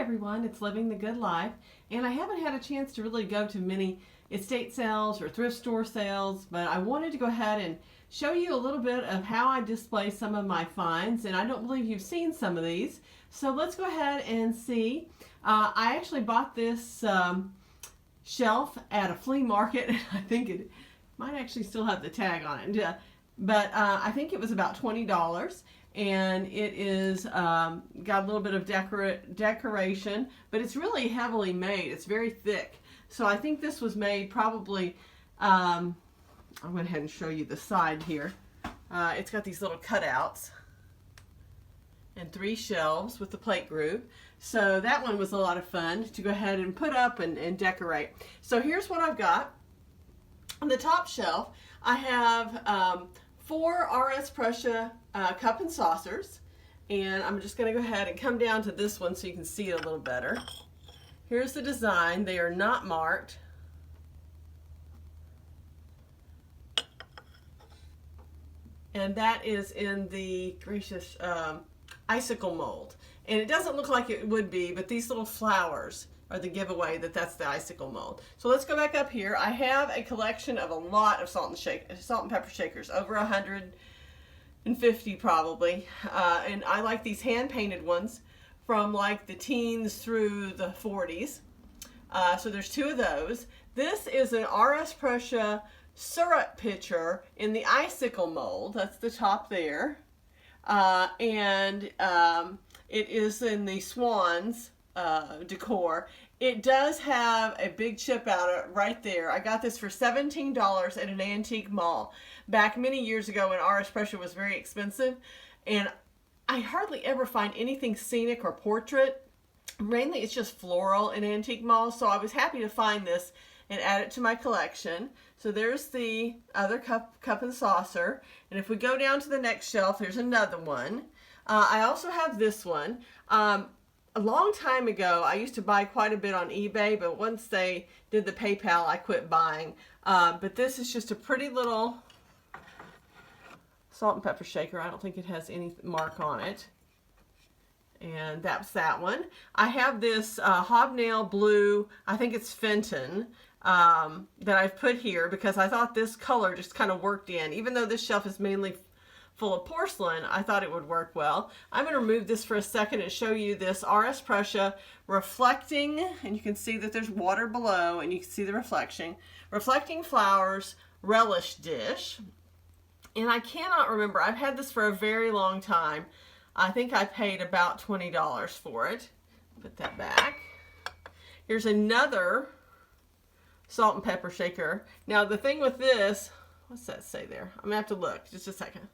everyone, it's Living the Good Life, and I haven't had a chance to really go to many estate sales or thrift store sales, but I wanted to go ahead and show you a little bit of how I display some of my finds, and I don't believe you've seen some of these, so let's go ahead and see. I actually bought this shelf at a flea market, and I think it might actually still have the tag on it, but I think it was about $20. And it is got a little bit of decoration, but it's really heavily made. It's very thick. So I think this was made probably, I went ahead and show you the side here. It's got these little cutouts and 3 shelves with the plate group. So that one was a lot of fun to go ahead and put up and decorate. So here's what I've got. On the top shelf, I have 4 RS Prussia cup and saucers, and I'm just going to go ahead and come down to this one so you can see it a little better. Here's the design. They are not marked. And that is in the gracious icicle mold. And it doesn't look like it would be, but these little flowers are the giveaway that that's the icicle mold. So let's go back up here. I have a collection of a lot of salt and pepper shakers, over 150 probably, and I like these hand painted ones from like the teens through the 40s. So there's 2 of those. This is an RS Prussia syrup pitcher in the icicle mold. That's the top there, and it is in the swans decor. It does have a big chip out right there. I got this for $17 at an antique mall back many years ago when RS Prussia was very expensive, and I hardly ever find anything scenic or portrait. Mainly it's just floral in antique malls, so I was happy to find this and add it to my collection. So there's the other cup and saucer, and if we go down to the next shelf, there's another one. I also have this one. A long time ago, I used to buy quite a bit on eBay, but once they did the PayPal, I quit buying. But this is just a pretty little salt and pepper shaker. I don't think it has any mark on it. And that's that one. I have this hobnail blue, I think it's Fenton, that I've put here because I thought this color just kind of worked in. Even though this shelf is mainly full of porcelain, I thought it would work well. I'm going to remove this for a second and show you this RS Prussia reflecting, and you can see that there's water below and you can see the reflecting flowers relish dish. And I cannot remember, I've had this for a very long time. I think I paid about $20 for it. Put that back. Here's another salt and pepper shaker. Now the thing with this, what's that say there? I'm gonna have to look, just a second.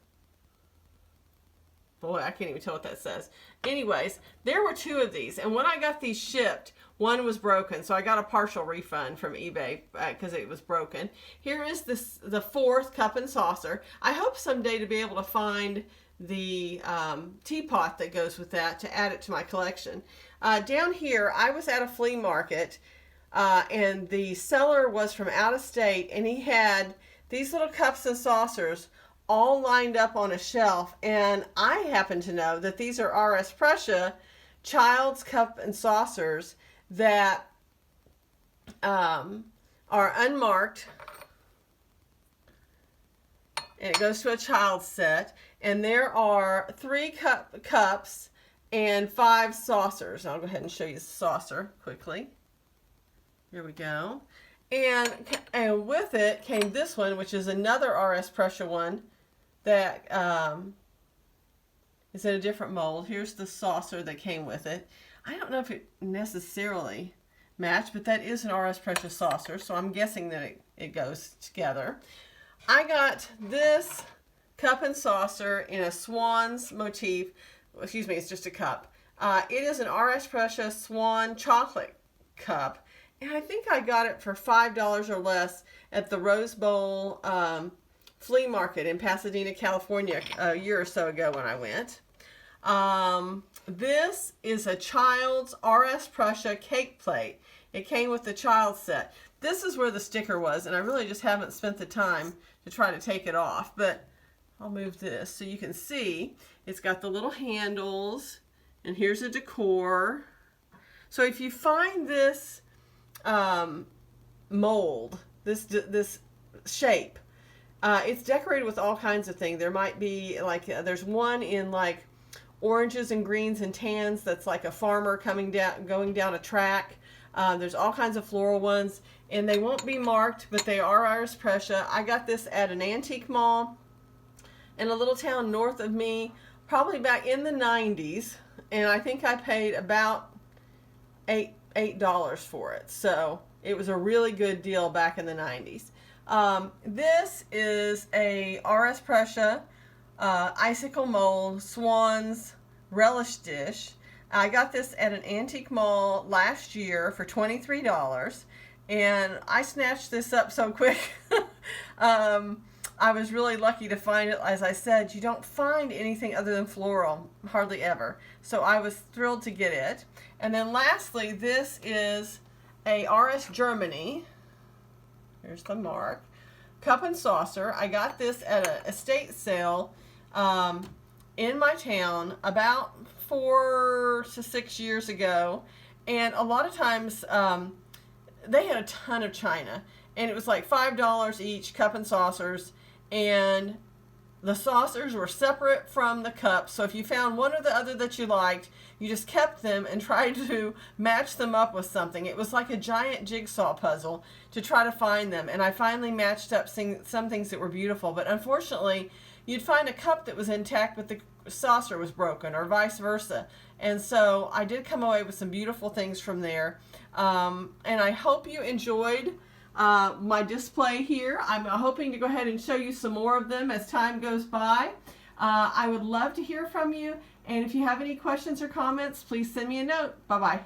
Boy, I can't even tell what that says. Anyways, there were 2 of these, and when I got these shipped, one was broken, so I got a partial refund from eBay because it was broken. Here is the 4th cup and saucer. I hope someday to be able to find the teapot that goes with that to add it to my collection. Down here, I was at a flea market, and the seller was from out of state, and he had these little cups and saucers all lined up on a shelf, and I happen to know that these are RS Prussia child's cup and saucers that are unmarked, and it goes to a child's set, and there are 3 cups and 5 saucers. I'll go ahead and show you the saucer quickly. Here we go. And with it came this one, which is another RS Prussia one that is in a different mold. Here's the saucer that came with it. I don't know if it necessarily matched, but that is an RS Prussia saucer, so I'm guessing that it goes together. I got this cup and saucer in a swan's motif. Excuse me, it's just a cup. It is an RS Prussia swan chocolate cup, and I think I got it for $5 or less at the Rose Bowl flea market in Pasadena, California a year or so ago when I went. This is a child's RS Prussia cake plate. It came with the child set. This is where the sticker was, and I really just haven't spent the time to try to take it off, but I'll move this so you can see it's got the little handles, and here's a decor. So if you find this mold, this shape, it's decorated with all kinds of things. There might be like, there's one in like oranges and greens and tans that's like a farmer going down a track. There's all kinds of floral ones, and they won't be marked, but they are Iris Prussia. I got this at an antique mall in a little town north of me, probably back in the 90s, and I think I paid about $8 for it. So it was a really good deal back in the 90s. This is a RS Prussia icicle mold swans relish dish. I got this at an antique mall last year for $23, and I snatched this up so quick. I was really lucky to find it. As I said, you don't find anything other than floral, hardly ever. So I was thrilled to get it. And then lastly, this is a RS Germany. Here's the mark. Cup and saucer. I got this at an estate sale in my town about 4 to 6 years ago, and a lot of times they had a ton of china, and it was like $5 each, cup and saucers, and the saucers were separate from the cups. So if you found one or the other that you liked, you just kept them and tried to match them up with something. It was like a giant jigsaw puzzle to try to find them, and I finally matched up some things that were beautiful. But unfortunately, you'd find a cup that was intact but the saucer was broken, or vice versa. And so I did come away with some beautiful things from there. And I hope you enjoyed my display here. I'm hoping to go ahead and show you some more of them as time goes by. I would love to hear from you, and if you have any questions or comments, please send me a note. Bye-bye.